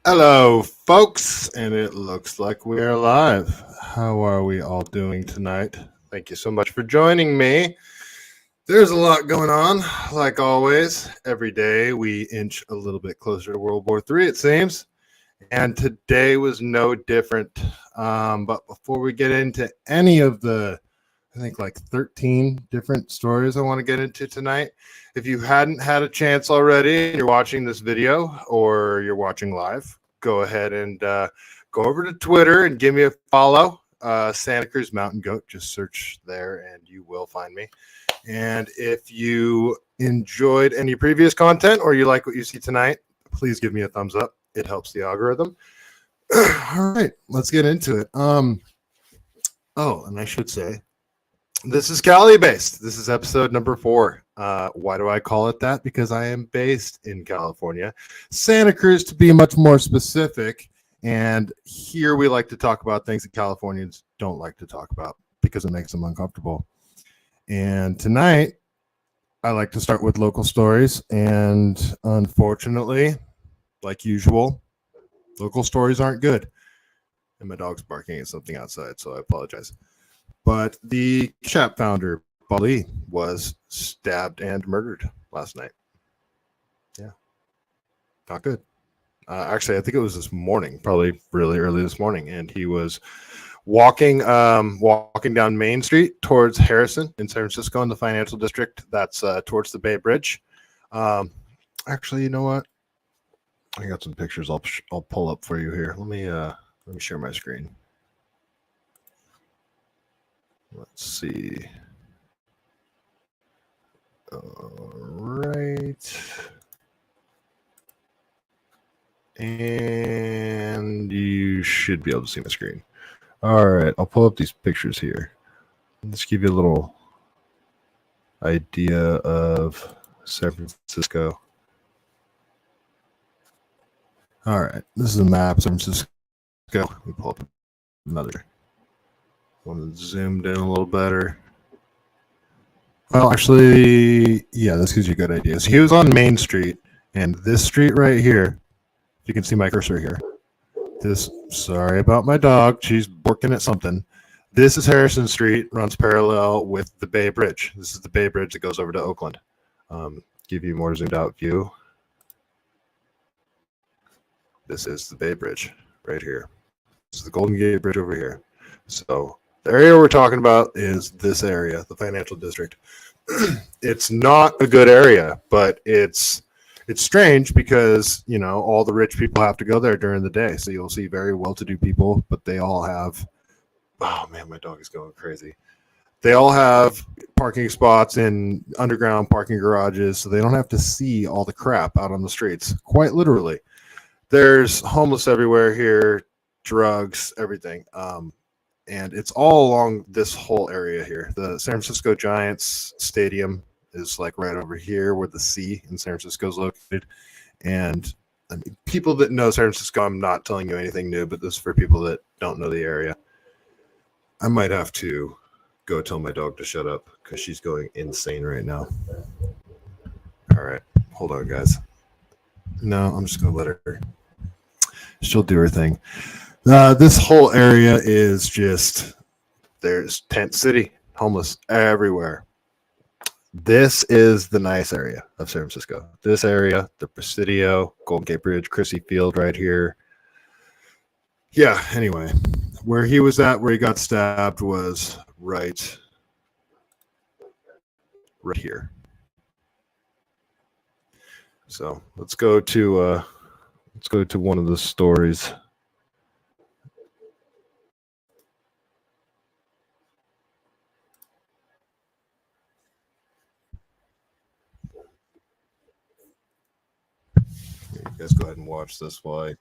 Hello, folks, and it looks like we are live. How are we all doing tonight? Thank you so much for joining me. There's a lot going on, like always. Every day we inch a little bit closer to World War III, it seems, and today was no different. But before we get into any of the, I think like 13 different stories I want to get into tonight, if you hadn't had a chance already and you're watching this video or you're watching live, go ahead and go over to Twitter and give me a follow. Santa Cruz Mountain Goat, just search there and you will find me. And if you enjoyed any previous content or you like what you see tonight, please give me a thumbs up. It helps the algorithm. All right, let's get into it. And I should say, this is CaliBased. This is episode number 4. Why do I call it that? Because I am based in California, Santa Cruz to be much more specific. And here we like to talk about things that Californians don't like to talk about because it makes them uncomfortable. And tonight, I like to start with local stories. And unfortunately, like usual, local stories aren't good. And my dog's barking at something outside, so I apologize. But the Cash founder, Bali, was stabbed and murdered last night. Yeah, not good. Actually, I think it was this morning, probably really early this morning, and he was walking down Main Street towards Harrison in San Francisco in the financial district. That's towards the Bay Bridge. Actually, you know what? I got some pictures. I'll pull up for you here. Let me share my screen. Let's see. All right. And you should be able to see my screen. All right. I'll pull up these pictures here. Let's give you a little idea of San Francisco. All right. This is a map of San Francisco. Let me pull up another. I want to zoom in a little better. Well, actually, yeah, this gives you good ideas. He was on Main Street, and this street right here, you can see my cursor here. Sorry about my dog. She's barking at something. This is Harrison Street, runs parallel with the Bay Bridge. This is the Bay Bridge that goes over to Oakland. Give you a more zoomed out view. This is the Bay Bridge right here. This is the Golden Gate Bridge over here. So the area we're talking about is this area, the financial district. It's not a good area, but it's strange because, you know, all the rich people have to go there during the day. So you'll see very well-to-do people, but they all have, oh man, my dog is going crazy. They all have parking spots in underground parking garages, so they don't have to see all the crap out on the streets, quite literally. There's homeless everywhere here, drugs, everything. And it's all along this whole area here. The San Francisco Giants Stadium is like right over here where the C in San Francisco is located. And I mean, people that know San Francisco, I'm not telling you anything new, but this is for people that don't know the area. I might have to go tell my dog to shut up because she's going insane right now. All right. Hold on, guys. No, I'm just going to let her. She'll do her thing. This whole area is just, there's tent city, homeless everywhere. This is the nice area of San Francisco. This area, the Presidio, Golden Gate Bridge, Chrissy Field right here. Yeah, anyway, where he was at, where he got stabbed was right here. So let's go to one of the stories. You guys go ahead and watch this while I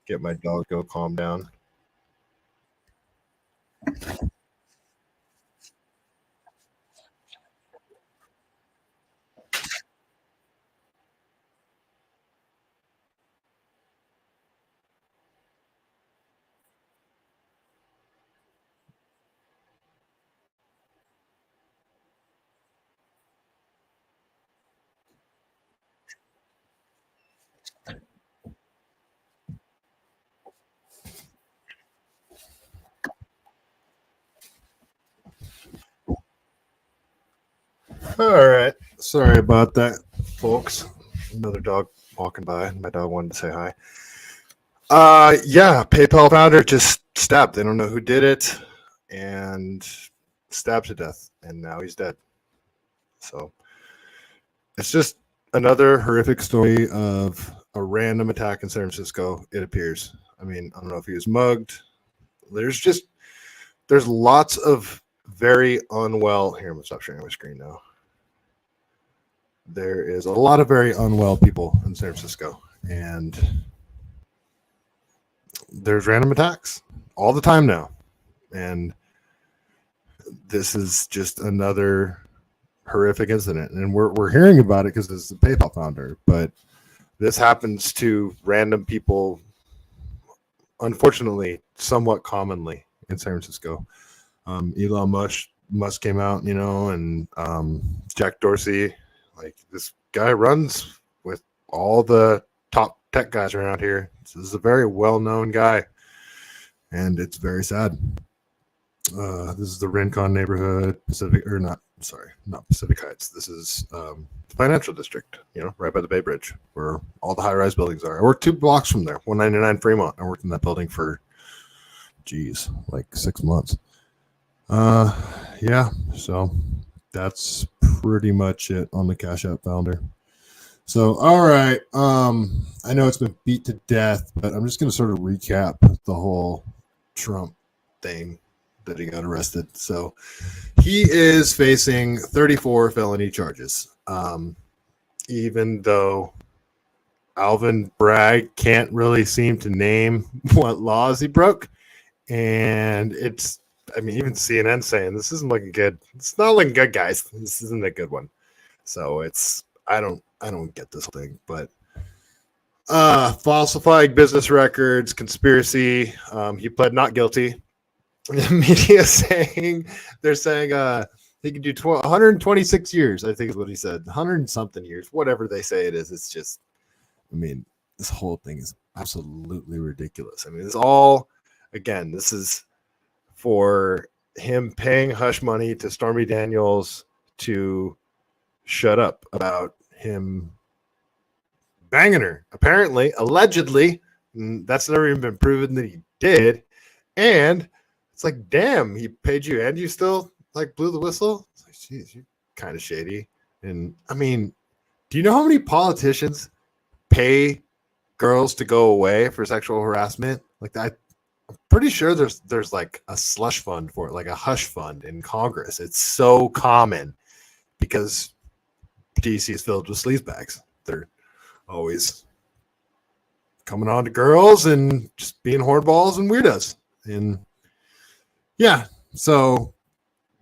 get my dog to go calm down. All right. Sorry about that, folks. Another dog walking by. My dog wanted to say hi. Yeah, PayPal founder just stabbed. They don't know who did it and stabbed to death. And now he's dead. So it's just another horrific story of a random attack in San Francisco, it appears. I mean, I don't know if he was mugged. There's lots of very unwell. Here, I'm going to stop sharing my screen now. There is a lot of very unwell people in San Francisco, and there's random attacks all the time now. And this is just another horrific incident. And we're hearing about it because it's the PayPal founder, but this happens to random people, unfortunately, somewhat commonly in San Francisco. Elon Musk came out, and Jack Dorsey. Like, this guy runs with all the top tech guys around here. This is a very well-known guy, and it's very sad. This is the Rincon neighborhood, not Pacific Heights. This is the financial district, right by the Bay Bridge, where all the high-rise buildings are. I worked 2 blocks from there, 199 Fremont. I worked in that building for, like 6 months. Yeah, so that's pretty much it on the Cash App founder. So, all right. I know it's been beat to death, but I'm just going to sort of recap the whole Trump thing that he got arrested. So he is facing 34 felony charges. Even though Alvin Bragg can't really seem to name what laws he broke. And even CNN saying this isn't looking good. It's not looking good, guys. This isn't a good one. So I don't get this thing, but falsifying business records, conspiracy. He pled not guilty. The media they're saying he can do 126 years, I think is what he said. 100 and something years, whatever they say it is. It's just, this whole thing is absolutely ridiculous. This is for him paying hush money to Stormy Daniels to shut up about him banging her. Apparently, allegedly, that's never even been proven that he did. And it's like, damn, he paid you and you still blew the whistle. It's like, geez, you're kind of shady. And do you know how many politicians pay girls to go away for sexual harassment? Like that. I'm pretty sure there's like a slush fund for it, like a hush fund in Congress. It's so common because DC is filled with sleazebags. They're always coming on to girls and just being hornballs and weirdos. And yeah, so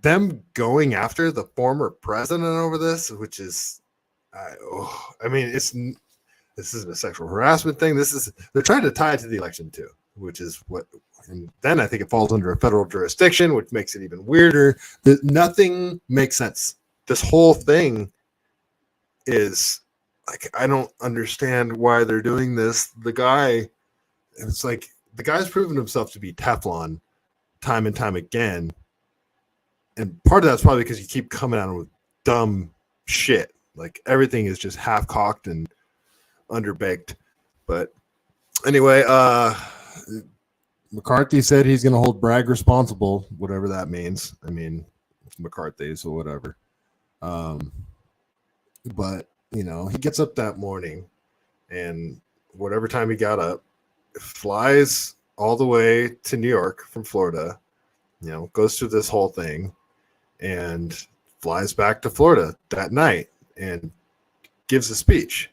them going after the former president over this, which is, this isn't a sexual harassment thing. They're trying to tie it to the election too, which is and then I think it falls under a federal jurisdiction, which makes it even weirder. Nothing makes sense. This whole thing is like, I don't understand why they're doing this. The guy's proven himself to be Teflon time and time again. And part of that's probably because you keep coming at him with dumb shit. Like, everything is just half cocked and underbaked. But anyway, McCarthy said he's going to hold Bragg responsible, whatever that means. McCarthy's or whatever. But, he gets up that morning and whatever time he got up, flies all the way to New York from Florida, goes through this whole thing and flies back to Florida that night and gives a speech.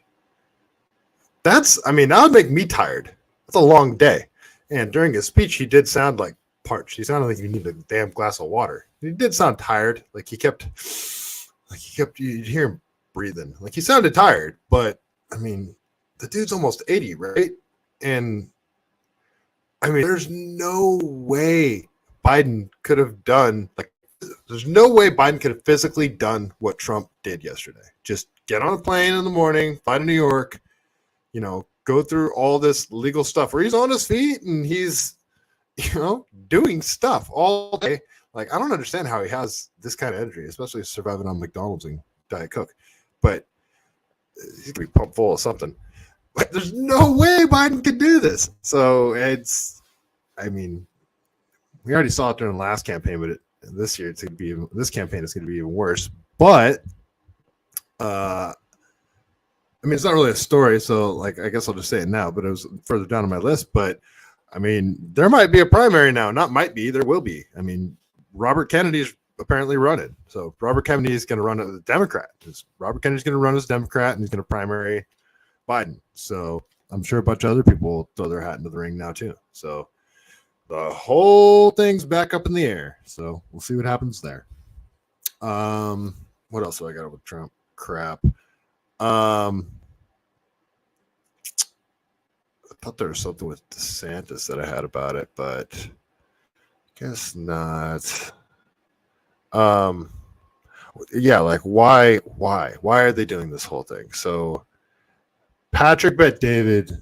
That would make me tired. It's a long day. And during his speech, he did sound like parched. He sounded like he needed a damn glass of water. He did sound tired. You'd hear him breathing. Like, he sounded tired, but the dude's almost 80, right? And there's no way Biden could have done, there's no way Biden could have physically done what Trump did yesterday. Just get on a plane in the morning, fly to New York, go through all this legal stuff where he's on his feet and he's, doing stuff all day. Like, I don't understand how he has this kind of energy, especially surviving on McDonald's and Diet Coke, but he's gonna be pumped full of something. But there's no way Biden could do this. So I mean, we already saw it during the last campaign, but this campaign is going to be even worse. But I mean, it's not really a story, so like I guess I'll just say it now. But it was further down on my list. But I mean, there might be a primary now. Not might be, there will be. I mean, Robert Kennedy's apparently running. So Robert Kennedy is going to run as a Democrat. Robert Kennedy's going to run as a Democrat, and he's going to primary Biden. So I'm sure a bunch of other people will throw their hat into the ring now too. So the whole thing's back up in the air. So we'll see what happens there. What else do I got with Trump? Crap. I thought there was something with DeSantis that I had about it, but guess not. Yeah, like why are they doing this whole thing? So Patrick Bet-David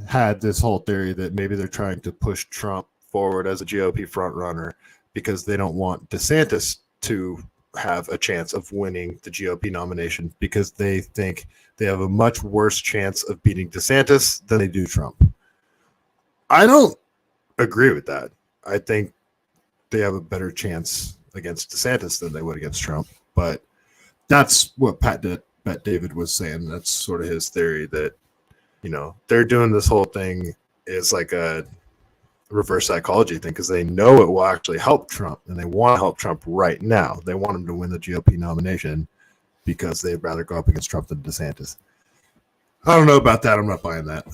had this whole theory that maybe they're trying to push Trump forward as a GOP frontrunner because they don't want DeSantis to have a chance of winning the GOP nomination because they think they have a much worse chance of beating DeSantis than they do Trump. I don't agree with that. I think they have a better chance against DeSantis than they would against Trump. But that's what Bet-David was saying. That's sort of his theory that, you know, they're doing this whole thing is like a reverse psychology thing because they know it will actually help Trump and they want to help Trump right now. They want him to win the GOP nomination because they'd rather go up against Trump than DeSantis. I don't know about that. I'm not buying that.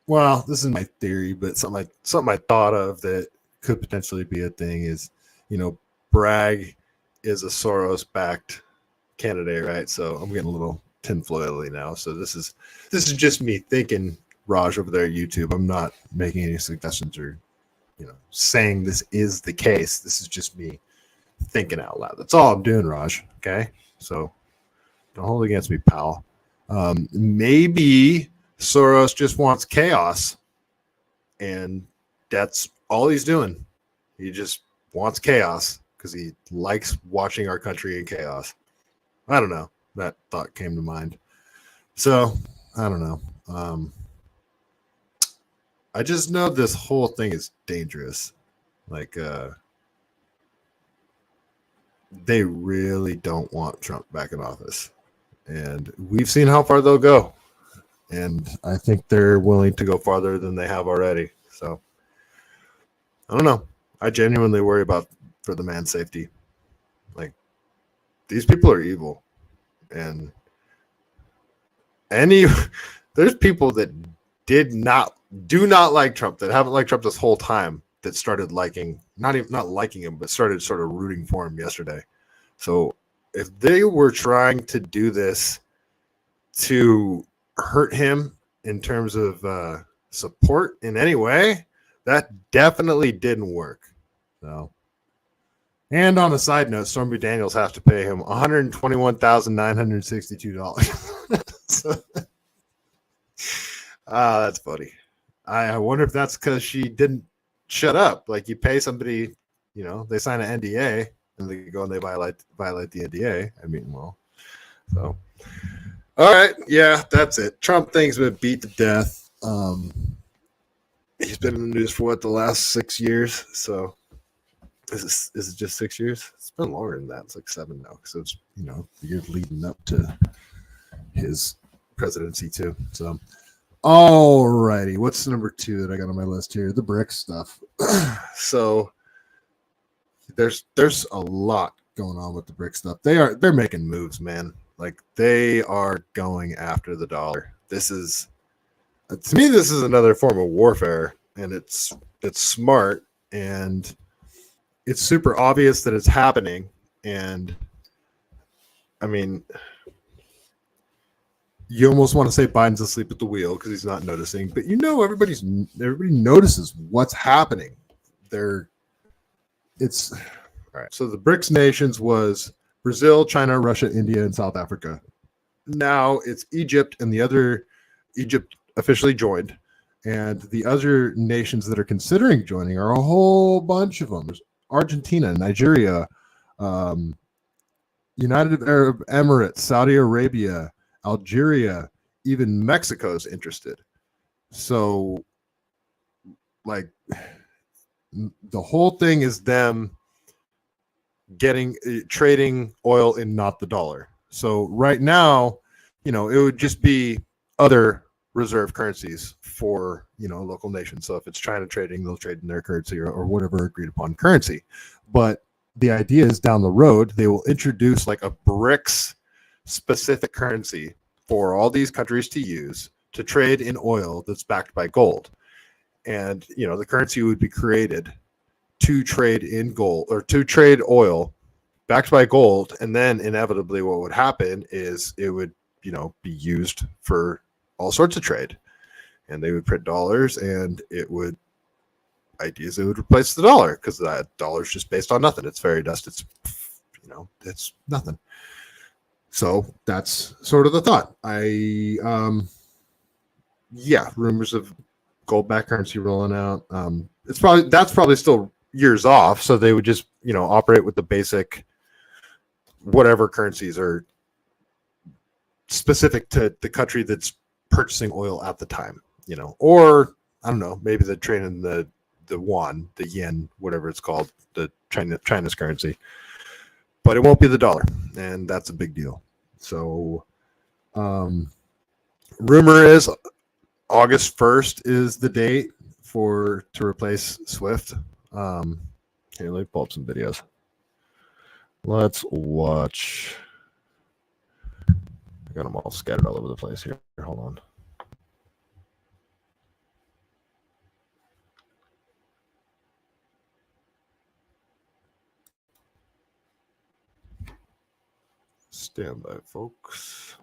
Well, this is my theory, but something I thought of that could potentially be a thing is, you know, Bragg is a Soros-backed candidate, right? So I'm getting a little tinfoily now. So this is just me thinking, Raj over there at YouTube. I'm not making any suggestions or, you know, saying this is the case. This is just me thinking out loud. That's all I'm doing, Raj. Okay, so don't hold it against me, pal. Maybe Soros just wants chaos, and that's all he's doing. He just wants chaos because he likes watching our country in chaos. I don't know. That thought came to mind. So, I don't know. I just know this whole thing is dangerous. Like, they really don't want Trump back in office. And we've seen how far they'll go. And I think they're willing to go farther than they have already. So, I don't know. I genuinely worry for the man's safety. Like, these people are evil. And there's people that do not like Trump, that haven't liked Trump this whole time, that started not liking him, but started sort of rooting for him yesterday. So if they were trying to do this to hurt him in terms of support in any way, that definitely didn't work. So, and on a side note, Stormy Daniels has to pay him $121,962. So, that's funny. I wonder if that's because she didn't shut up. Like, you pay somebody, you know, they sign an NDA and they go and they violate the NDA. I mean, well, so all right, yeah, that's it. Trump thing's been beat to death. He's been in the news for the last 6 years. So is it just 6 years? It's been longer than that. It's like 7 now. So it's, you know, the years leading up to his presidency too. So. All righty. What's number 2 that I got on my list here? The BRICS stuff. So there's a lot going on with the BRICS stuff. They're making moves, man. Like, they are going after the dollar. This is, to me, this is another form of warfare, and it's smart, and it's super obvious that it's happening. And I mean, you almost want to say Biden's asleep at the wheel because he's not noticing, but you know, everybody notices what's happening. It's all right. So the BRICS nations was Brazil, China, Russia, India, and South Africa. Now it's Egypt, and Egypt officially joined, and the other nations that are considering joining are a whole bunch of them. There's Argentina, Nigeria, United Arab Emirates, Saudi Arabia, Algeria, even Mexico is interested. So, like, the whole thing is them trading oil in not the dollar. So right now, it would just be other reserve currencies for local nations. So if it's China trading, they'll trade in their currency or whatever agreed upon currency. But the idea is down the road they will introduce like a BRICS specific currency for all these countries to use to trade in oil that's backed by gold. And the currency would be created to trade in gold or to trade oil backed by gold, and then inevitably what would happen is it would be used for all sorts of trade, and they would print dollars, and it would replace the dollar because that dollar is just based on nothing. It's fairy dust. It's nothing. So that's sort of the thought. Rumors of gold-backed currency rolling out. That's probably still years off. So they would just operate with the basic whatever currencies are specific to the country that's purchasing oil at the time. Or I don't know, maybe they're trading the yuan, the yen, whatever it's called, the China's currency, but it won't be the dollar, and that's a big deal. So, rumor is August 1st is the date to replace SWIFT. Here, let me pull up some videos. Let's watch. I got them all scattered all over the place here. Hold on. Stand by, folks.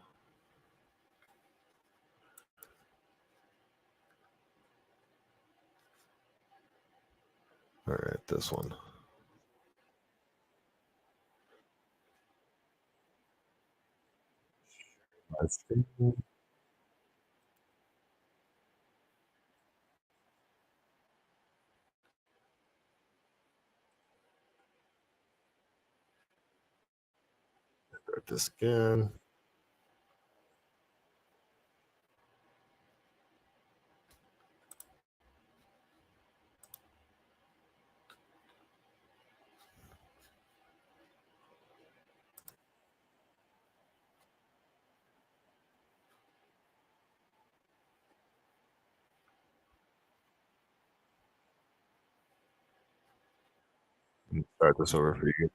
All right, this one. Start this again. Start this over for you.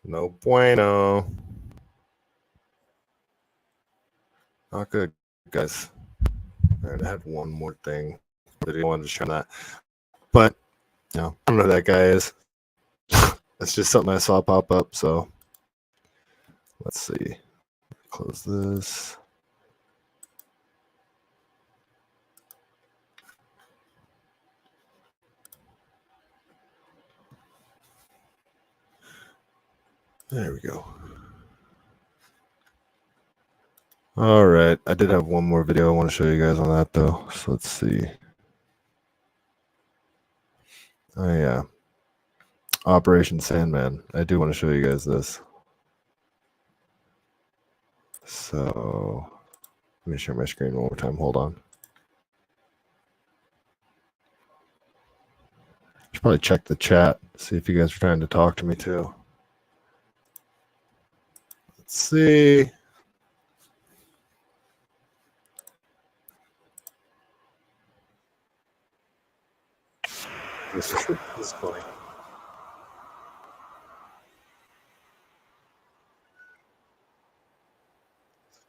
No bueno. Not good, guys. All right, I had one more thing. I wanted to share that. But, I don't know who that guy is. That's just something I saw pop up. So, let's see. Close this. There we go. All right. I did have one more video I want to show you guys on that, though. So, let's see. Oh, yeah. Operation Sandman. I do want to show you guys this. So, let me share my screen one more time. Hold on. Should probably check the chat, see if you guys are trying to talk to me too. Let's see. This is funny.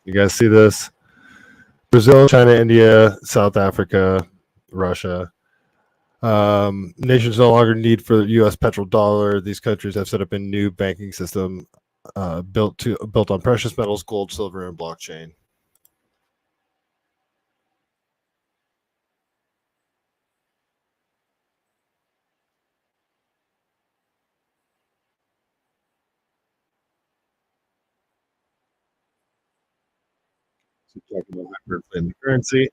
You guys see this? Brazil, China, India, South Africa, Russia. Nations no longer need for the U.S. petrodollar. These countries have set up a new banking system built on precious metals, gold, silver, and blockchain. So talking about hyperinflating the currency.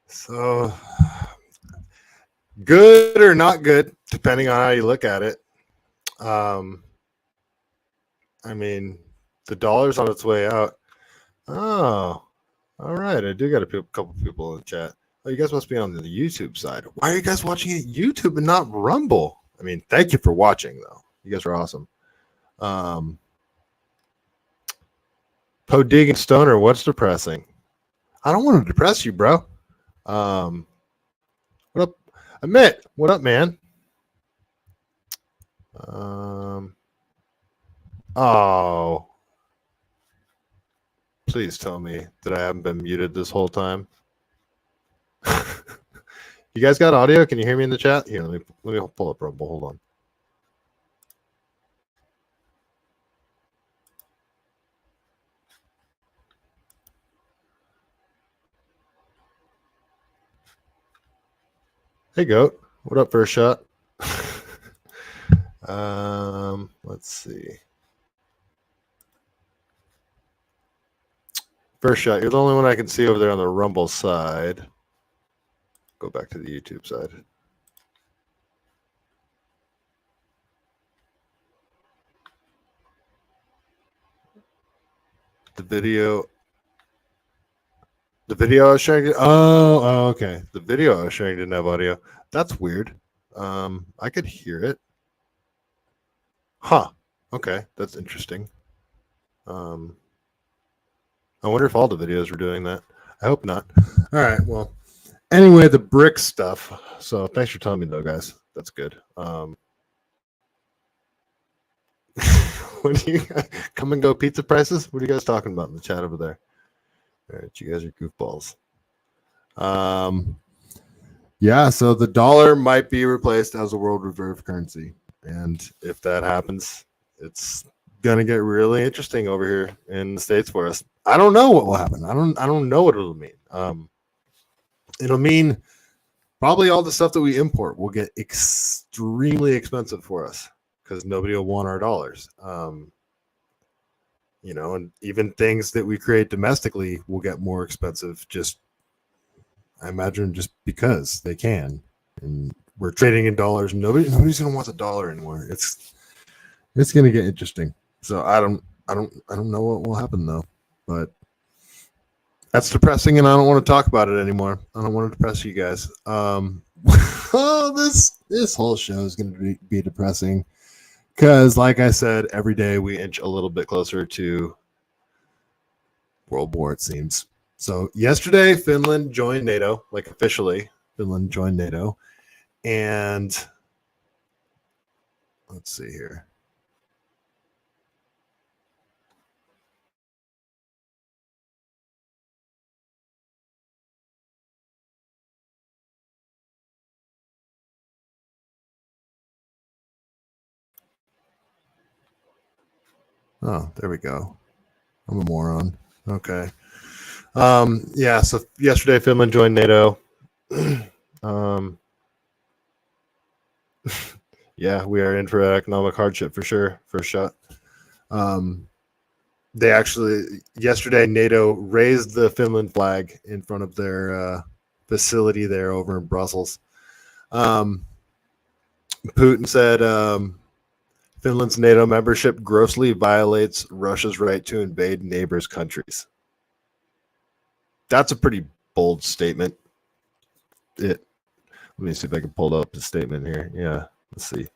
So good or not good, depending on how you look at it. I mean, the dollar's on its way out. Oh, all right. I do got a couple people in the chat. Oh, you guys must be on the YouTube side. Why are you guys watching it YouTube and not Rumble? I mean, thank you for watching, though. You guys are awesome. Podig and Stoner, what's depressing? I don't want to depress you, bro. What up? Amit, what up, man? Oh, please tell me that I haven't been muted this whole time. You guys got audio? Can you hear me in the chat? Here, let me pull up Rumble. Hold on. Hey, Goat. What up, first shot? Let's see. First shot, you're the only one I can see over there on the Rumble side. Go back to the YouTube side. The video I was showing. Oh, okay. The video I was showing didn't have audio. That's weird. I could hear it. Huh. Okay, that's interesting. I wonder if all the videos were doing that. I hope not. All right. Well, anyway, the BRICS stuff. So thanks for telling me, though, guys. That's good. What do you guys, come and go pizza prices? What are you guys talking about in the chat over there? All right, you guys are goofballs. Yeah, so the dollar might be replaced as a world reserve currency, and if that happens, it's gonna get really interesting over here in the States for us. I don't know what will happen. I don't know what it'll mean. It'll mean probably all the stuff that we import will get extremely expensive for us because nobody will want our dollars. You know, and even things that we create domestically will get more expensive just, I imagine, just because they can. And we're trading in dollars. Nobody's going to want the dollar anymore. It's going to get interesting. So I don't know what will happen though, but that's depressing, and I don't want to talk about it anymore. I don't want to depress you guys. Oh, this whole show is going to be depressing because, like I said, every day we inch a little bit closer to World War, it seems. So yesterday, Finland joined NATO, like officially. Finland joined NATO, and let's see here. Oh, there we go. I'm a moron. Okay. Yeah, so yesterday Finland joined NATO. Yeah, we are in for economic hardship for sure. First shot. They actually, yesterday, NATO raised the Finland flag in front of their facility there over in Brussels. Putin said Finland's NATO membership grossly violates Russia's right to invade neighbors' countries. That's a pretty bold statement. Let me see if I can pull up the statement here. Yeah, let's see.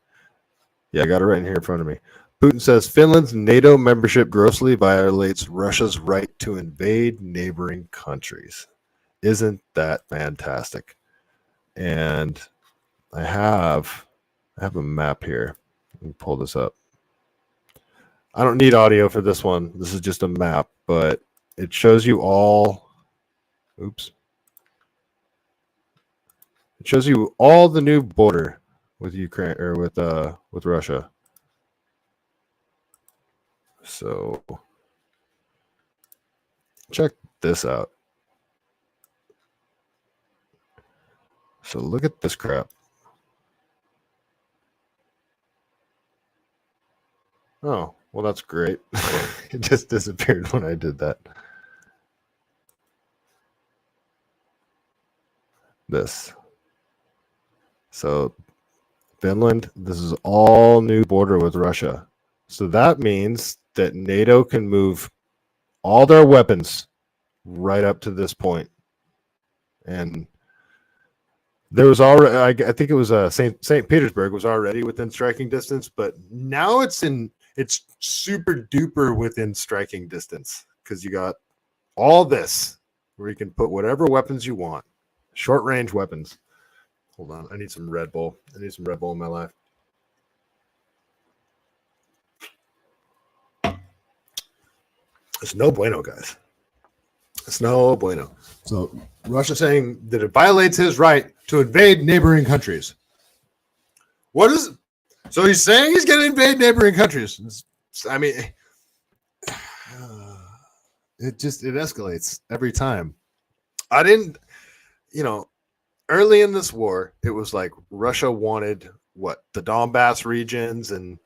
Yeah, I got it right in here in front of me. Putin says Finland's NATO membership grossly violates Russia's right to invade neighboring countries. Isn't that fantastic? And I have a map here. Let me pull this up. I don't need audio for this one. This is just a map, but it shows you all. Oops. It shows you all the new border with Ukraine or with Russia. So check this out. So look at this crap. Oh, well, that's great. It just disappeared when I did that. This. So Finland, this is all new border with Russia. So that means that NATO can move all their weapons right up to this point. And there was already, I think it was St. Petersburg was already within striking distance, but now it's super duper within striking distance because you got all this where you can put whatever weapons you want, short range weapons. Hold on, I need some Red Bull. I need some Red Bull in my life. It's no bueno, guys. It's no bueno. So Russia saying that it violates his right to invade neighboring countries. What is? So he's saying he's going to invade neighboring countries. I mean, it escalates every time. I didn't, early in this war, it was like Russia wanted the Donbass regions, and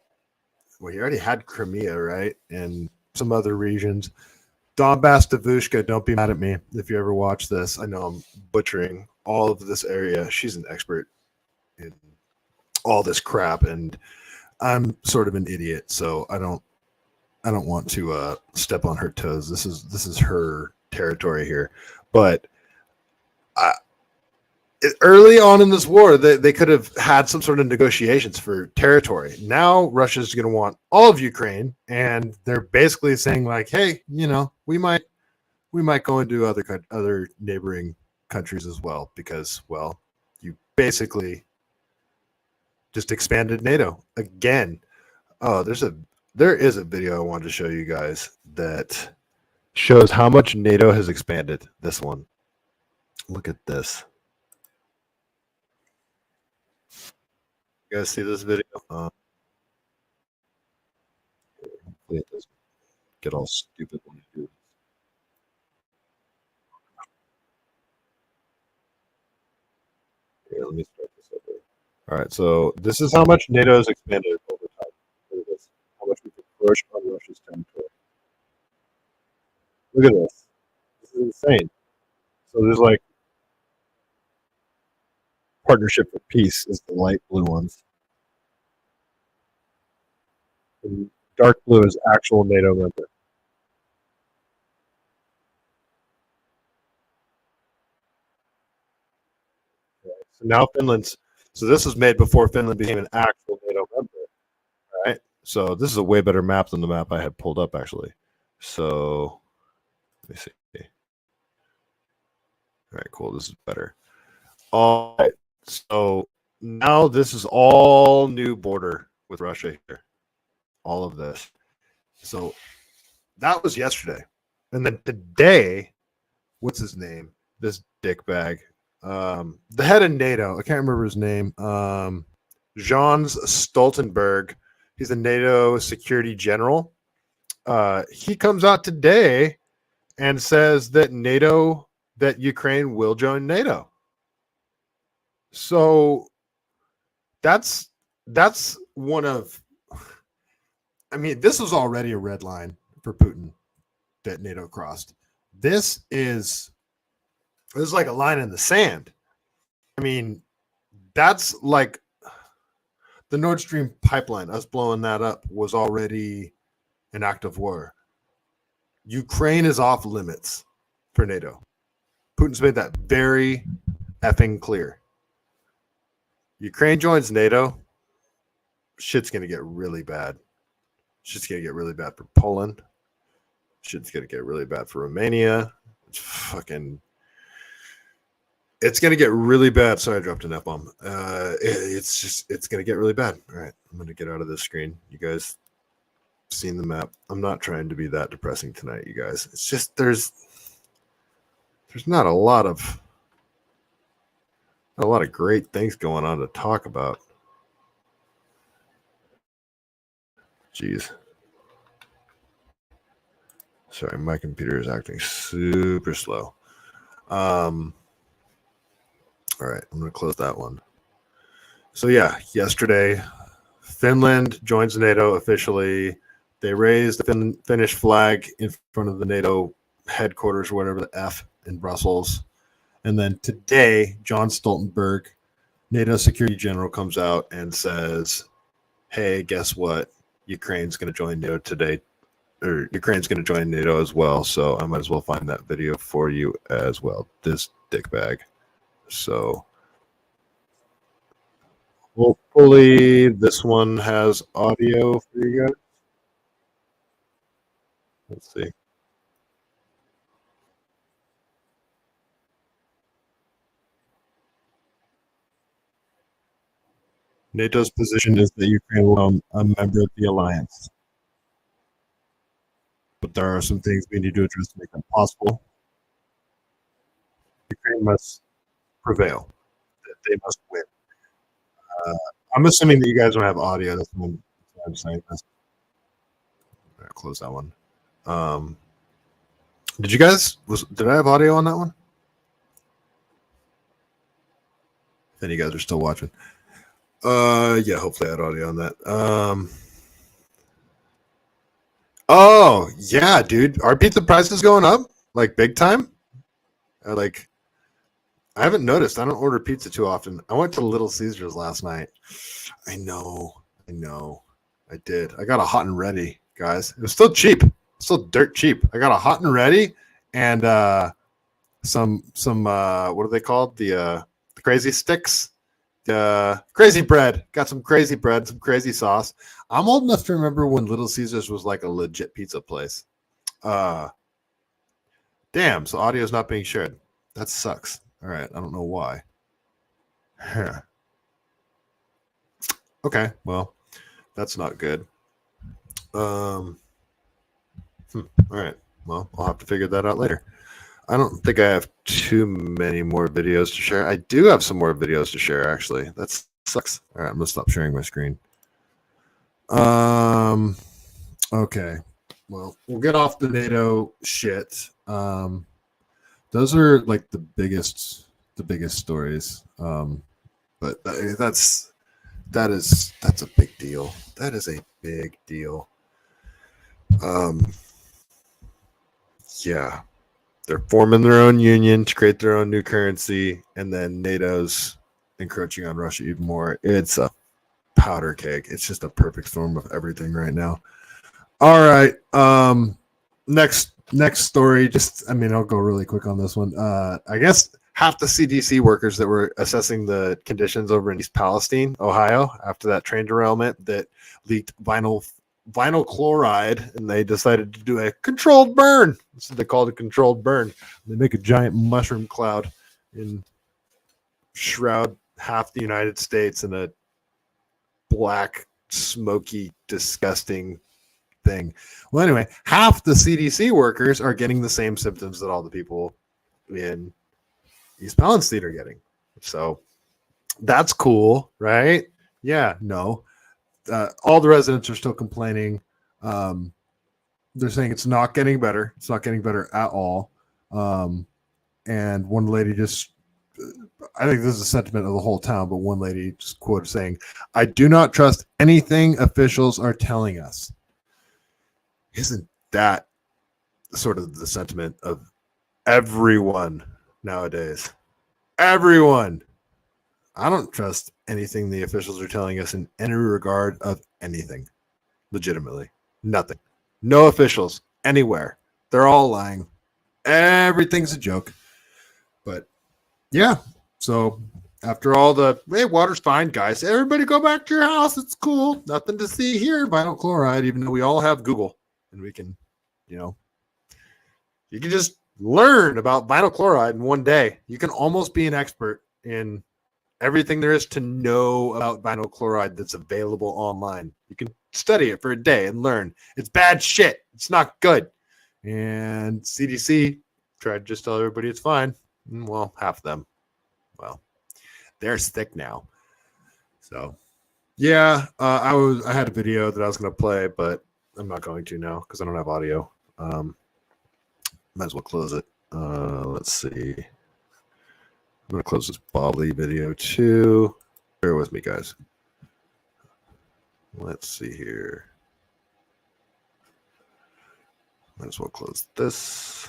well, you already had Crimea, right, and some other regions. Donbass, Davushka, don't be mad at me if you ever watch this. I know I'm butchering all of this area. She's an expert in all this crap, and I'm sort of an idiot, so I don't want to step on her toes. This is her territory here. But early on in this war, they could have had some sort of negotiations for territory. Now Russia's going to want all of Ukraine, and they're basically saying like, hey, we might go into other neighboring countries as well because, well, you basically just expanded NATO again. Oh, there is a video I wanted to show you guys that shows how much NATO has expanded. This one. Look at this. You guys see this video? Hopefully it doesn't get all stupid when you do it. Here, let me start this over. All right, so this is how much NATO has expanded over time. Look at this. How much we can push on Russia's territory. Look at this. This is insane. So there's like Partnership for Peace is the light blue ones. And dark blue is actual NATO member. So now so this was made before Finland became an actual NATO member. All right. So this is a way better map than the map I had pulled up actually. So let me see. All right, cool. This is better. All right. So now this is all new border with Russia here. All of this. So that was yesterday. And then today, what's his name? This dickbag. The head of NATO, I can't remember his name. Jens Stoltenberg. He's a NATO security general. He comes out today and says that Ukraine will join NATO. So that's that's one of, I mean, this was already a red line for Putin that NATO crossed. This is like a line in the sand. I mean, that's like the Nord Stream pipeline, us blowing that up was already an act of war. Ukraine is off limits for NATO. Putin's made that very effing clear. Ukraine joins NATO, shit's going to get really bad. Shit's going to get really bad for Poland. Shit's going to get really bad for Romania. It's going to get really bad. Sorry, I dropped an F-bomb. It's going to get really bad. All right, I'm going to get out of this screen. You guys seen the map. I'm not trying to be that depressing tonight, you guys. It's just there's not a lot of great things going on to talk about. Jeez. Sorry, my computer is acting super slow. All right, I'm going to close that one. So yeah, yesterday, Finland joins NATO officially. They raised the Finnish flag in front of the NATO headquarters, or whatever the F, in Brussels. And then today, John Stoltenberg, NATO Security General, comes out and says, hey, guess what? Ukraine's going to join NATO today, or Ukraine's going to join NATO as well. So I might as well find that video for you as well. This dickbag. So hopefully this one has audio for you guys. Let's see. NATO's position is that Ukraine will become a member of the alliance. But there are some things we need to address to make that possible. Ukraine must prevail. They must win. I'm assuming that you guys don't have audio. That's why I'm saying this. I'll close that one. Did I have audio on that one? And you guys are still watching. Yeah, hopefully I had audio on that. Oh yeah, dude. Are pizza prices going up? Like big time? I haven't noticed. I don't order pizza too often. I went to Little Caesars last night. I know. I did. I got a hot and ready, guys. It was still cheap. Still dirt cheap. I got a hot and ready and some what are they called? The crazy sticks. The crazy bread. Got some crazy bread, some crazy sauce. I'm old enough to remember when Little Caesars was like a legit pizza place. Damn, so audio is not being shared. That sucks. All right, I don't know why. Okay, well, that's not good. All right, well, I'll have to figure that out later. I don't think I have too many more videos to share. I do have some more videos to share, actually. That sucks. All right, I'm going to stop sharing my screen. Okay, well, we'll get off the NATO shit. Those are like the biggest stories. But that's a big deal. That is a big deal. Yeah, they're forming their own union to create their own new currency, and then NATO's encroaching on Russia even more. It's a powder keg. It's just a perfect storm of everything right now. All right. Next story. I'll go really quick on this one. I guess half the CDC workers that were assessing the conditions over in East Palestine, Ohio, after that train derailment that leaked vinyl chloride, and they decided to do a controlled burn. That's what they called a controlled burn. They make a giant mushroom cloud and shroud half the United States in a black, smoky, disgusting thing. Well, anyway, half the CDC workers are getting the same symptoms that all the people in East Palestine are getting. So that's cool, right? Yeah, no. All the residents are still complaining. They're saying it's not getting better. It's not getting better at all. And one lady just I think this is a sentiment of the whole town, but one lady just quoted saying, "I do not trust anything officials are telling us." Isn't that sort of the sentiment of everyone nowadays? Everyone. I don't trust anything the officials are telling us in any regard of anything. Legitimately. Nothing. No officials anywhere. They're all lying. Everything's a joke. But yeah, so after all the, hey, water's fine, guys. Everybody go back to your house. It's cool. Nothing to see here. Vinyl chloride, even though we all have Google and we can, you can just learn about vinyl chloride in one day. You can almost be an expert in everything there is to know about vinyl chloride that's available online. You can study it for a day and learn. It's bad shit. It's not good. And CDC tried to just tell everybody it's fine. Well, half of them. Well, they're sick now. So, yeah, I had a video that I was going to play, but I'm not going to now because I don't have audio. Might as well close it. Let's see. I'm going to close this Bobley video too. Bear with me, guys. Let's see here. Might as well close this.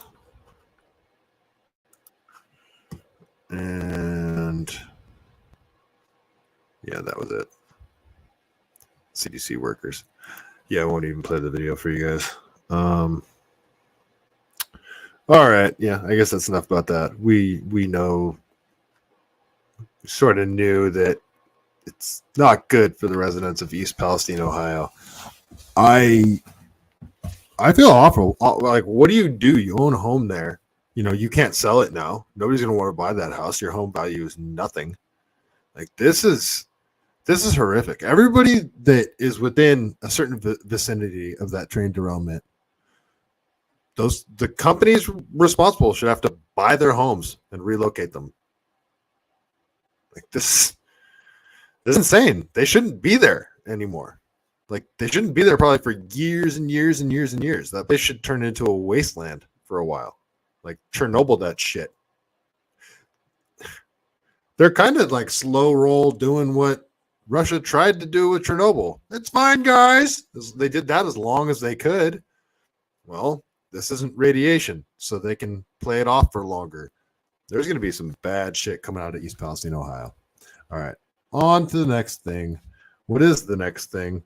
And yeah, that was it. CDC workers. Yeah, I won't even play the video for you guys. All right. Yeah, I guess that's enough about that. We know, sort of knew that it's not good for the residents of East Palestine, Ohio. I feel awful. Like, what do? You own a home there. You can't sell it now. Nobody's going to want to buy that house. Your home value is nothing. Like, this is horrific. Everybody that is within a certain vicinity of that train derailment, the companies responsible should have to buy their homes and relocate them. Like, this is insane. They shouldn't be there anymore. Like, they shouldn't be there probably for years and years and years and years. That place should turn into a wasteland for a while. Like Chernobyl, that shit. They're kind of like slow roll doing what Russia tried to do with Chernobyl. It's fine, guys. They did that as long as they could. Well, this isn't radiation, so they can play it off for longer. There's going to be some bad shit coming out of East Palestine, Ohio. All right, on to the next thing. What is the next thing?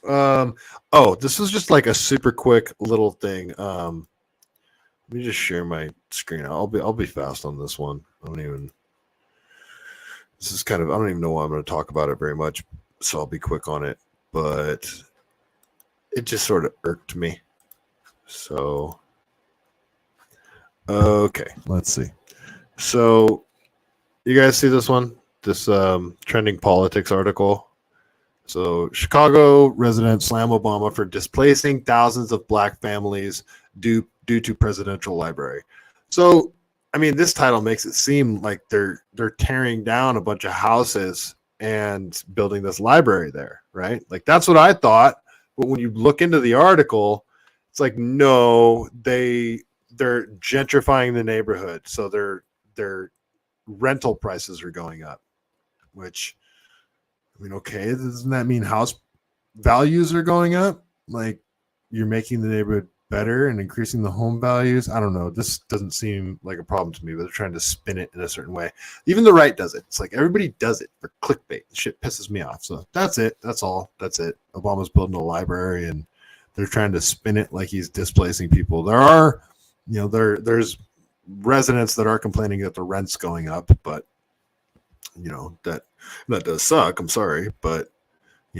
This was just like a super quick little thing. Let me just share my screen. I'll be fast on this one. I don't even know why I'm going to talk about it very much, so I'll be quick on it. But it just sort of irked me. So, okay, let's see. So, you guys see this one? This trending politics article. So, Chicago residents slam Obama for displacing thousands of black families due to presidential library. So, I mean, this title makes it seem like they're tearing down a bunch of houses and building this library there, right? Like, that's what I thought. But when you look into the article, it's like, no, they're gentrifying the neighborhood, so their rental prices are going up. Which, I mean, okay, doesn't that mean house values are going up? Like, you're making the neighborhood better and increasing the home values? I don't know. This doesn't seem like a problem to me, but they're trying to spin it in a certain way. Even the right does it. It's like everybody does it for clickbait. The shit pisses me off. So that's it. That's all. That's it. Obama's building a library and they're trying to spin it like he's displacing people. There are, there's residents that are complaining that the rent's going up, but that does suck. I'm sorry, but I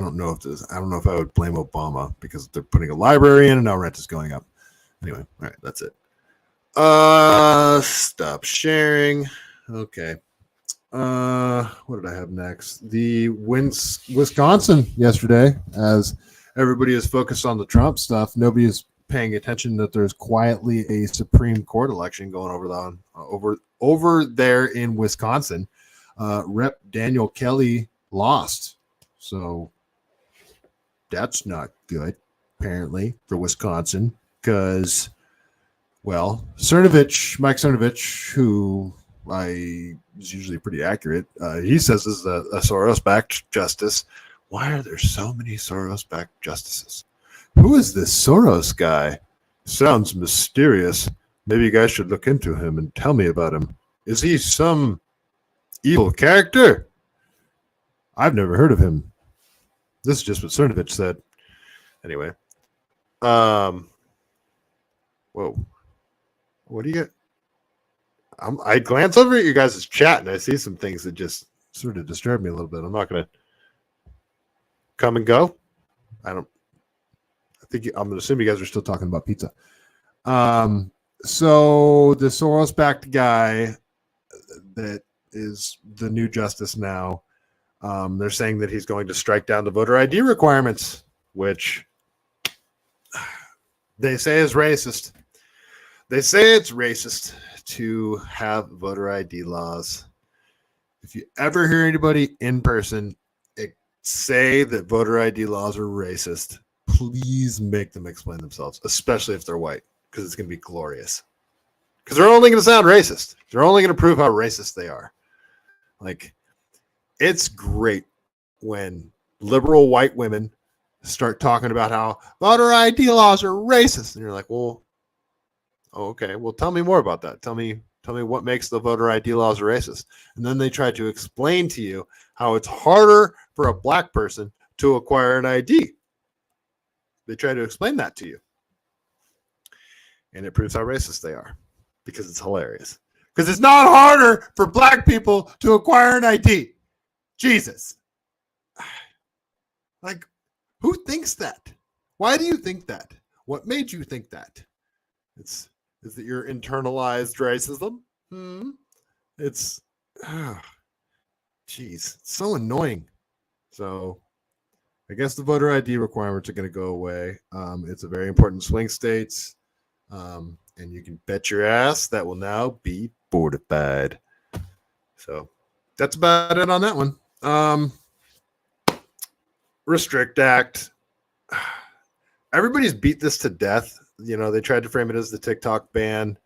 don't know if I would blame Obama because they're putting a library in and now rent is going up. Anyway, all right, that's it. Stop sharing. Okay. What did I have next? The Wisconsin yesterday, as everybody is focused on the Trump stuff, nobody is paying attention that there's quietly a Supreme Court election going over there in Wisconsin. Rep. Daniel Kelly lost. So that's not good, apparently, for Wisconsin, because, well, Mike Cernovich, who is usually pretty accurate. He says this is a Soros-backed justice. Why are there so many Soros-backed justices? Who is this Soros guy? Sounds mysterious. Maybe you guys should look into him and tell me about him. Is he some evil character? I've never heard of him. This is just what Cernovich said. Anyway. Whoa. What do you get? I glance over at you guys' chat and I see some things that just sort of disturb me a little bit. I'm not going to come and go. I'm going to assume you guys are still talking about pizza. So the Soros-backed guy that is the new justice now, they're saying that he's going to strike down the voter ID requirements, which they say is racist. They say it's racist to have voter ID laws. If you ever hear anybody in person say that voter ID laws are racist, please make them explain themselves, especially if they're white, because it's going to be glorious. Because they're only going to sound racist. They're only going to prove how racist they are. Like, it's great when liberal white women start talking about how voter ID laws are racist. And you're like, well, okay, well, tell me more about that. Tell me what makes the voter ID laws racist. And then they try to explain to you how it's harder for a black person to acquire an ID. They try to explain that to you. And it proves how racist they are, because it's hilarious. Because it's not harder for black people to acquire an ID. Jesus. Like, who thinks that? Why do you think that? What made you think that? Is it your internalized racism? It's, it's so annoying. So I guess the voter ID requirements are going to go away. It's a very important swing states. And you can bet your ass that will now be fortified. So that's about it on that one. Restrict Act. Everybody's beat this to death. You know, they tried to frame it as the TikTok ban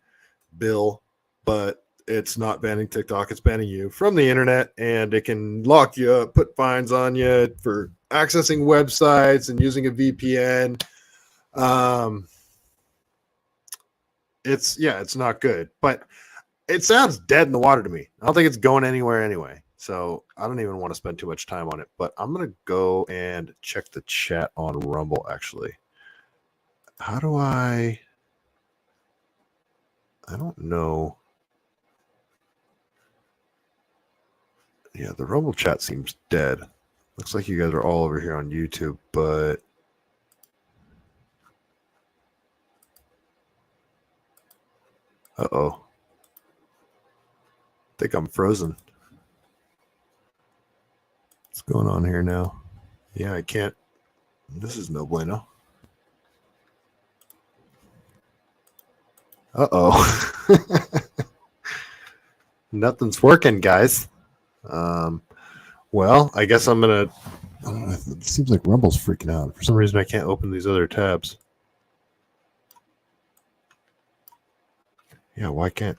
bill, but it's not banning TikTok. It's banning you from the internet, and it can lock you up, put fines on you for accessing websites and using a VPN. It's not good, but it sounds dead in the water to me. I don't think it's going anywhere anyway. So I don't even want to spend too much time on it, but I'm going to go and check the chat on Rumble, actually. How do I don't know. Yeah, the Rumble chat seems dead. Looks like you guys are all over here on YouTube, but uh-oh. I think I'm frozen. What's going on here now? Yeah, I can't. This is no bueno. Uh-oh. Nothing's working, guys. Well, I guess I'm going to... It seems like Rumble's freaking out. For some reason, I can't open these other tabs. Yeah, why can't...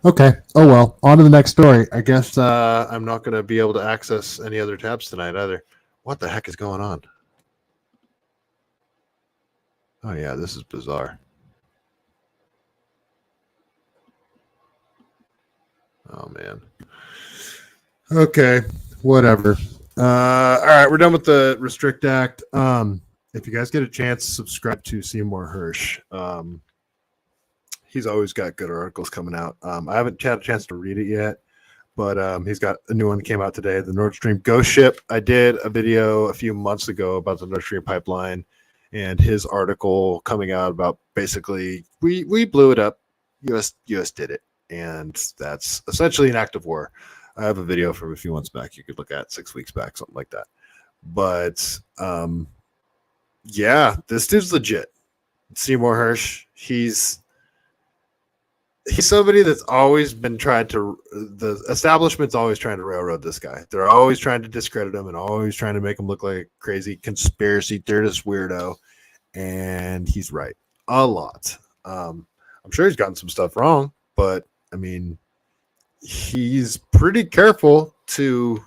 Okay. Oh, well. On to the next story. I guess I'm not going to be able to access any other tabs tonight either. What the heck is going on? Oh, yeah, this is bizarre. Oh, man. Okay, whatever. All right, we're done with the Restrict Act. If you guys get a chance, subscribe to Seymour Hersh. He's always got good articles coming out. I haven't had a chance to read it yet, but he's got a new one that came out today, the Nord Stream Ghost Ship. I did a video a few months ago about the Nord Stream pipeline, and his article coming out about basically we blew it up. US did it, and that's essentially an act of war. I have a video from a few months back you could look at, 6 weeks back, something like that. But yeah, this dude's legit. Seymour Hersh, he's somebody that's always been trying to, the establishment's always trying to railroad this guy. They're always trying to discredit him and always trying to make him look like a crazy conspiracy theorist weirdo. And he's right a lot. I'm sure he's gotten some stuff wrong. but I mean, he's pretty careful to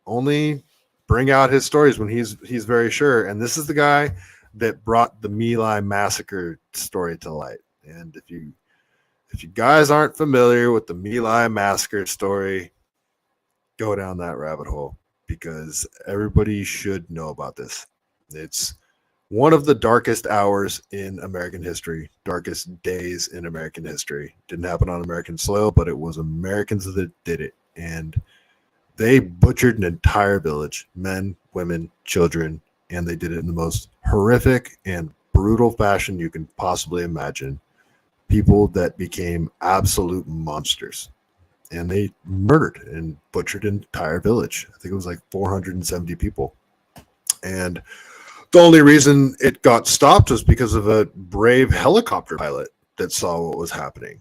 only bring out his stories when he's very sure. And this is the guy that brought the My Lai massacre story to light. And if you guys aren't familiar with the My Lai massacre story, go down that rabbit hole because everybody should know about this. It's one of the darkest hours in American history, darkest days in American history. Didn't happen on American soil, but it was Americans that did it. And they butchered an entire village, men, women, children, and they did it in the most horrific and brutal fashion you can possibly imagine. People that became absolute monsters. And they murdered and butchered an entire village. I think it was like 470 people. And the only reason it got stopped was because of a brave helicopter pilot that saw what was happening.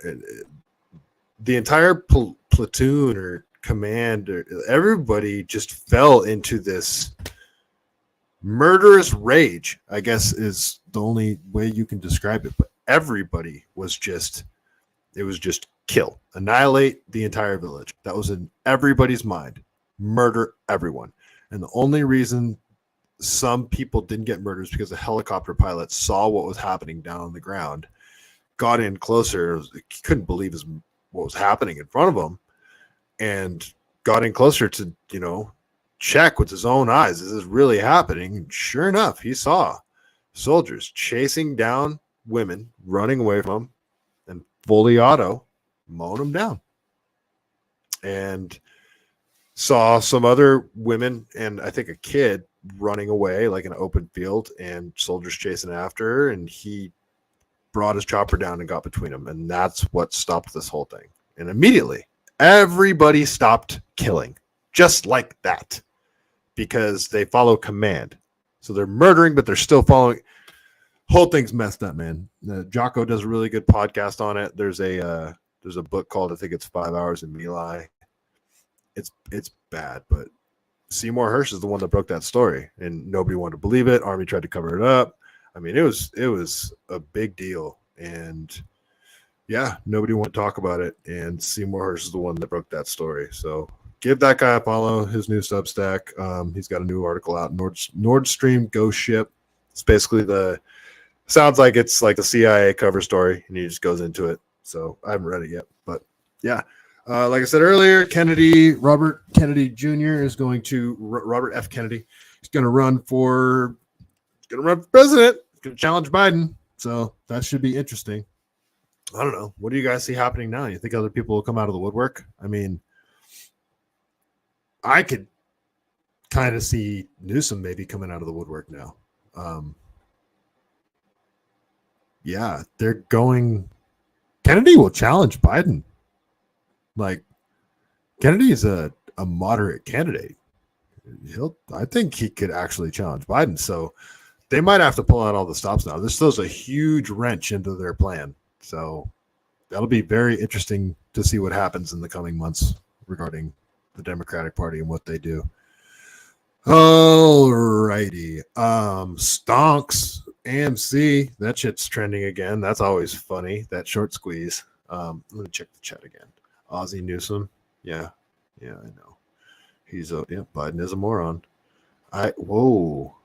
The entire platoon or command, everybody just fell into this murderous rage, I guess is the only way you can describe it. But everybody was just kill, annihilate the entire village. That was in everybody's mind. Murder everyone. And the only reason some people didn't get murdered is because the helicopter pilot saw what was happening down on the ground, got in closer. He couldn't believe what was happening in front of him, and got in closer to, check with his own eyes. Is this really happening? And sure enough, he saw soldiers chasing down women, running away from him, and fully auto mowing them down. And saw some other women and I think a kid running away like in an open field and soldiers chasing after her, and he brought his chopper down and got between them, and that's what stopped this whole thing. And immediately everybody stopped killing just like that because they follow command. So they're murdering, but they're still following. Whole thing's messed up, man. Jocko does a really good podcast on it. There's a book called, I think it's 5 Hours in My Lai. It's bad, but Seymour Hersh is the one that broke that story, and nobody wanted to believe it. Army tried to cover it up. I mean, it was a big deal, and yeah, nobody wanted to talk about it. And Seymour Hersh is the one that broke that story. So give that guy a follow. His new Substack. He's got a new article out. Nord Stream ghost ship. It's basically sounds like it's like the CIA cover story, and he just goes into it. So I haven't read it yet, but yeah. Like I said earlier, Robert Kennedy Jr. is going to Robert F. Kennedy. He's going to run for president. He's going to challenge Biden. So that should be interesting. I don't know. What do you guys see happening now? You think other people will come out of the woodwork? I mean, I could kind of see Newsom maybe coming out of the woodwork now. Yeah, they're going. Kennedy will challenge Biden. Like, Kennedy is a moderate candidate. I think he could actually challenge Biden. So they might have to pull out all the stops now. This throws a huge wrench into their plan. So that'll be very interesting to see what happens in the coming months regarding the Democratic Party and what they do. All righty. Stonks, AMC, that shit's trending again. That's always funny, that short squeeze. Let me check the chat again. Ozzie Newsom. Yeah, I know. Biden is a moron. Whoa.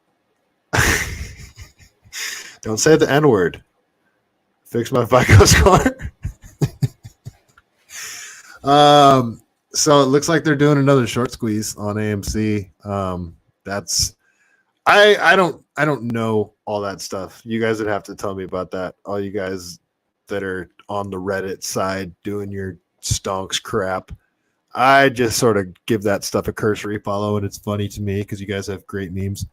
Don't say the N-word. Fix my FICO score. So it looks like they're doing another short squeeze on AMC. I don't know all that stuff. You guys would have to tell me about that. All you guys that are on the Reddit side doing your stonks crap. I just sort of give that stuff a cursory follow, and it's funny to me because you guys have great memes.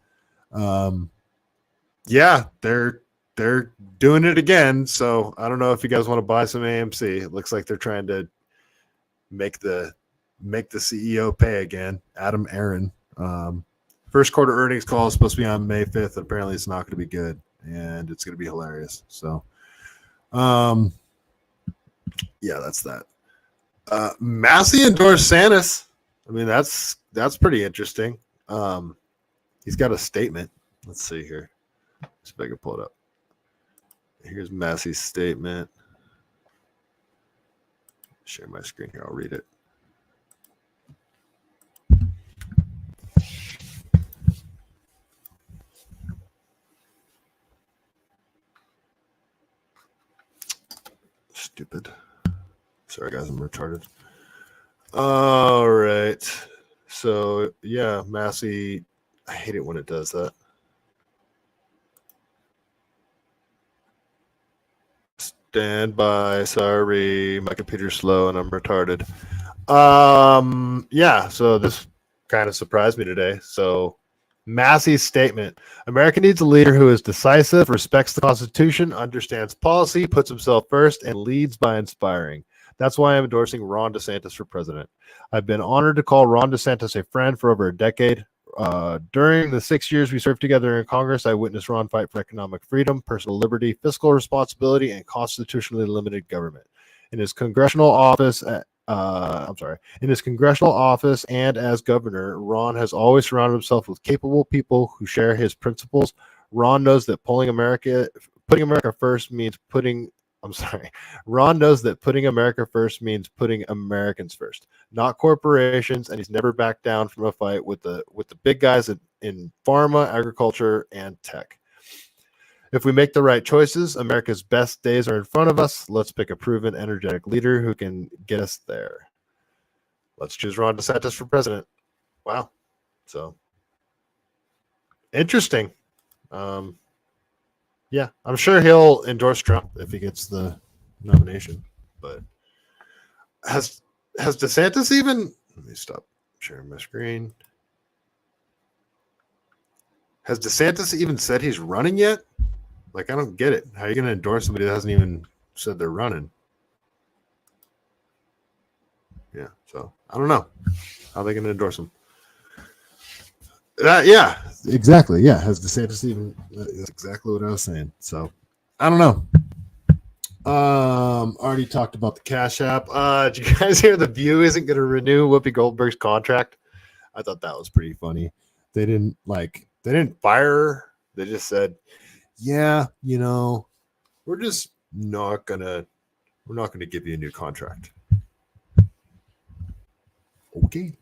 Yeah, they're doing it again. So I don't know if you guys want to buy some AMC. It looks like they're trying to make the CEO pay again. Adam Aaron. First quarter earnings call is supposed to be on May 5th. Apparently it's not going to be good, and it's going to be hilarious. So, yeah, that's that. Massey endorsed Santis. I mean, that's pretty interesting. He's got a statement. Let's see here. See if I can pull it up. Here's Massey's statement. Share my screen here. I'll read it. Stupid. Sorry, guys, I'm retarded. All right. So, yeah, Massey. I hate it when it does that. Stand by. Sorry, my computer's slow and I'm retarded. Yeah, so this kind of surprised me today. So, Massey's statement: America needs a leader who is decisive, respects the Constitution, understands policy, puts himself first, and leads by inspiring. That's why I'm endorsing Ron DeSantis for president. I've been honored to call Ron DeSantis a friend for over a decade. During the 6 years we served together in Congress, I witnessed Ron fight for economic freedom, personal liberty, fiscal responsibility, and constitutionally limited government. In his congressional office, in his congressional office and as governor, Ron has always surrounded himself with capable people who share his principles. Ron knows that putting America first means putting. Ron knows that putting America first means putting Americans first, not corporations, and he's never backed down from a fight with the big guys in pharma, agriculture, and tech. If we make the right choices, America's best days are in front of us. Let's pick a proven, energetic leader who can get us there. Let's choose Ron DeSantis for president. Wow. So, interesting. Yeah, I'm sure he'll endorse Trump if he gets the nomination. But has DeSantis even... Let me stop sharing my screen. Has DeSantis even said he's running yet? Like, I don't get it. How are you going to endorse somebody that hasn't even said they're running? Yeah, so I don't know how they're going to endorse him. Yeah, exactly. Yeah, has DeSantis even? That's exactly what I was saying. So I don't know. Already talked about the Cash App. Did you guys hear The View isn't going to renew Whoopi Goldberg's contract? I thought that was pretty funny. They didn't fire her. They just said, yeah, we're just not gonna give you a new contract. Okay,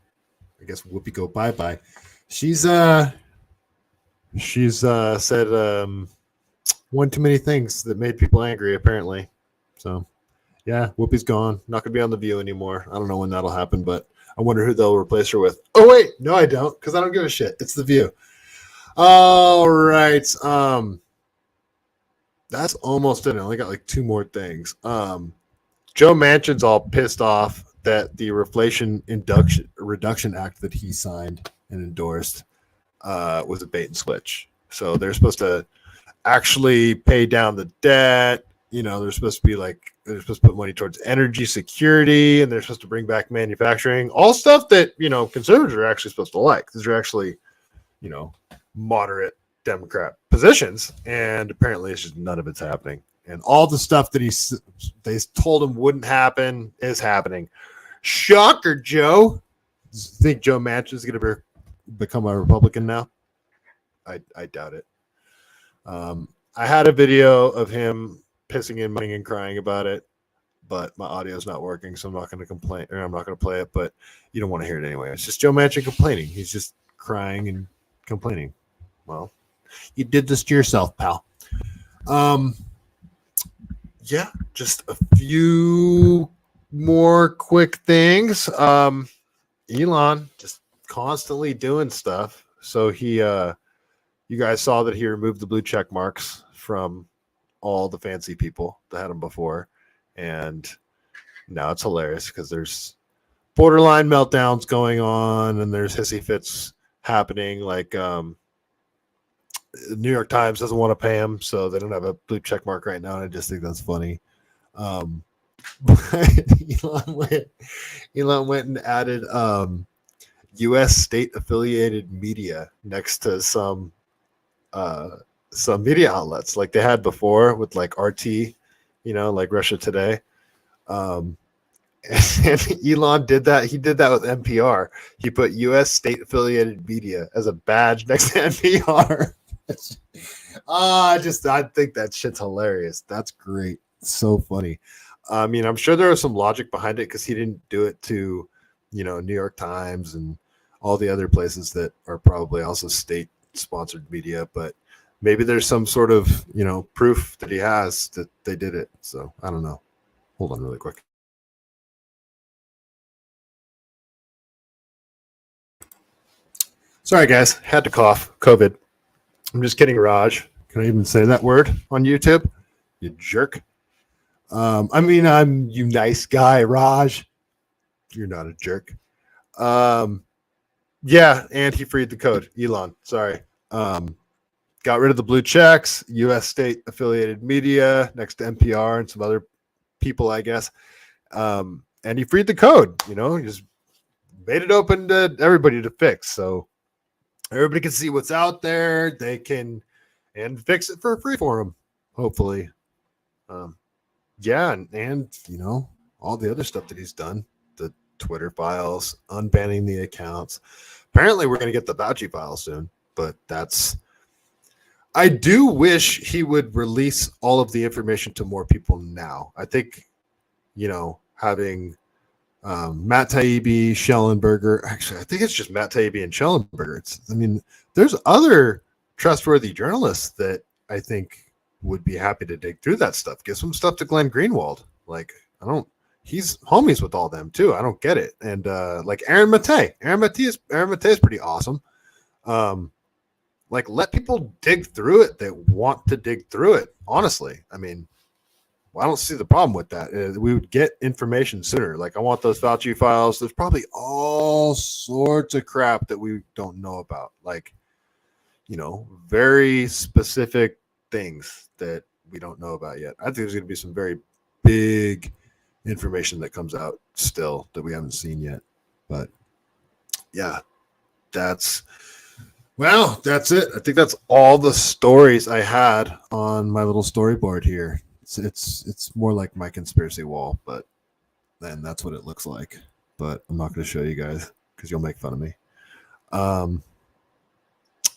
I guess Whoopi go bye. She's said one too many things that made people angry, apparently. So yeah, Whoopi's gone. Not gonna be on The View anymore. I don't know when that'll happen, but I wonder who they'll replace her with. Oh wait, no, I don't, because I don't give a shit. It's The View. All right. That's almost it. I only got like two more things. Joe Manchin's all pissed off that the Inflation Reduction Act that he signed and endorsed was a bait and switch. So they're supposed to actually pay down the debt. They're supposed to put money towards energy security, and they're supposed to bring back manufacturing. All stuff that conservatives are actually supposed to like. These are actually, moderate Democrat positions, and apparently it's just none of it's happening. And all the stuff that they told him wouldn't happen is happening. Shocker, Joe. Do you think Joe Manchin is going to become a Republican now? I doubt it. I had a video of him pissing and moaning and crying about it, but my audio is not working, so I'm not going to complain, or I'm not going to play it. But you don't want to hear it anyway. It's just Joe Manchin complaining. He's just crying and complaining. Well, you did this to yourself, pal. Yeah, just a few more quick things. Elon just constantly doing stuff. So he, you guys saw that he removed the blue check marks from all the fancy people that had them before. And now it's hilarious because there's borderline meltdowns going on and there's hissy fits happening. Like, the New York Times doesn't want to pay him, so they don't have a blue check mark right now. And I just think that's funny. Elon went and added U.S. state affiliated media next to some media outlets like they had before with like RT, like Russia Today. And Elon did that. He did that with NPR. He put U.S. state affiliated media as a badge next to NPR. I think that shit's hilarious. That's great. So funny. I mean, I'm sure there was some logic behind it because he didn't do it to, New York Times and all the other places that are probably also state sponsored media. But maybe there's some sort of, proof that he has that they did it. So I don't know. Hold on really quick. Sorry, guys. Had to cough. COVID. I'm just kidding, Raj. Can I even say that word on YouTube? You jerk. I'm you nice guy, Raj. You're not a jerk. Yeah, and he freed the code. Elon, sorry. Got rid of the blue checks, U.S. state affiliated media next to NPR and some other people, I guess. And he freed the code. He just made it open to everybody to fix. So everybody can see what's out there. They can and fix it for free for them, hopefully. Yeah, and all the other stuff that he's done, the Twitter files, unbanning the accounts. Apparently, we're going to get the Fauci file soon, but I do wish he would release all of the information to more people now. I think, having Matt Taibbi, Schellenberger. Actually, I think it's just Matt Taibbi and Schellenberger. There's other trustworthy journalists that I think would be happy to dig through that stuff. Give some stuff to Glenn Greenwald. He's homies with all them too. I don't get it. And like Aaron Maté is pretty awesome. Let people dig through it that want to dig through it. Honestly, I don't see the problem with that. We would get information sooner. I want those Fauci files. There's probably all sorts of crap that we don't know about. Very specific things that we don't know about yet. I think there's going to be some very big information that comes out still that we haven't seen yet. But yeah, that's it. I think that's all the stories I had on my little storyboard here. It's more like my conspiracy wall, but then that's what it looks like. But I'm not going to show you guys because you'll make fun of me.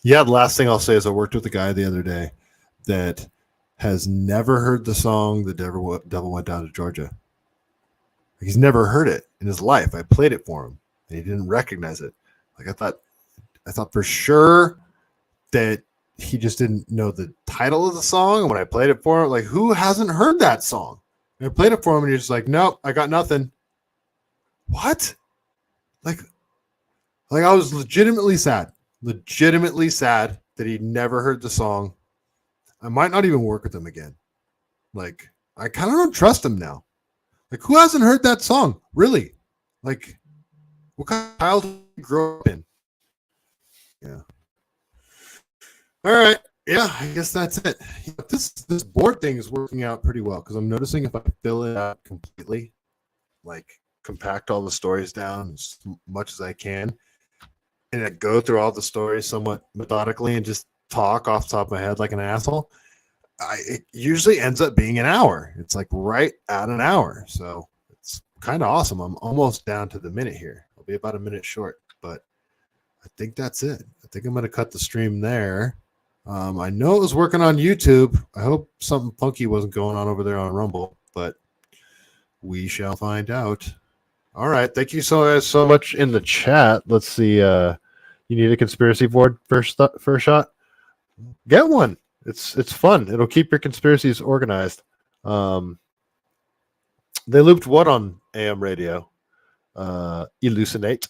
Yeah, the last thing I'll say is I worked with a guy the other day that has never heard the song "The Devil Went Down to Georgia." He's never heard it in his life. I played it for him, and he didn't recognize it. I thought for sure that he just didn't know the title of the song. And when I played it for him, who hasn't heard that song? And I played it for him, and he's just like, "Nope, I got nothing." What? I was legitimately sad that he never heard the song. I might not even work with him again. I kind of don't trust him now. Who hasn't heard that song? Really? What kind of childhood did you grow up in? Yeah. All right. Yeah, I guess that's it. This board thing is working out pretty well because I'm noticing if I fill it out completely, compact all the stories down as much as I can, and I go through all the stories somewhat methodically and just talk off the top of my head like an asshole, it usually ends up being an hour. It's right at an hour. So it's kind of awesome. I'm almost down to the minute here. I'll be about a minute short, but I think that's it. I think I'm going to cut the stream there. I know it was working on YouTube. I hope something funky wasn't going on over there on Rumble, but we shall find out. All right. Thank you so much in the chat. Let's see. You need a conspiracy board first shot? Get one. It's fun. It'll keep your conspiracies organized. They looped what on AM radio? Elucidate.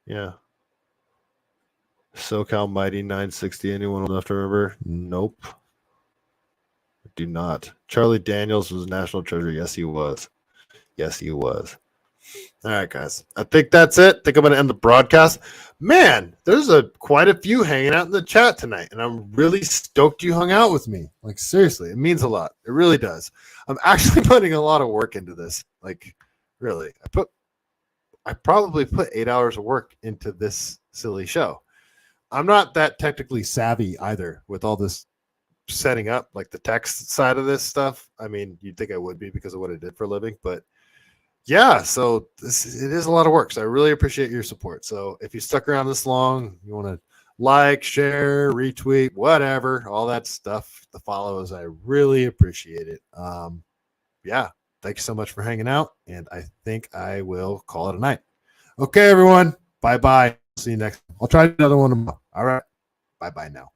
Yeah. SoCal Mighty 960. Anyone old enough to remember? Nope. I do not. Charlie Daniels was national treasure. Yes, he was. All right, guys. I think that's it. I think I'm going to end the broadcast. Man, there's quite a few hanging out in the chat tonight, and I'm really stoked you hung out with me. Seriously, it means a lot. It really does. I'm actually putting a lot of work into this. Really. I probably put 8 hours of work into this silly show. I'm not that technically savvy either with all this setting up, the text side of this stuff. You'd think I would be because of what I did for a living, but yeah, so it is a lot of work. So I really appreciate your support. So if you stuck around this long, you want to share, retweet, whatever, all that stuff, the follows, I really appreciate it. yeah, thank you so much for hanging out. And I think I will call it a night. Okay, everyone. Bye-bye. See you next time. I'll try another one tomorrow. All right. Bye-bye now.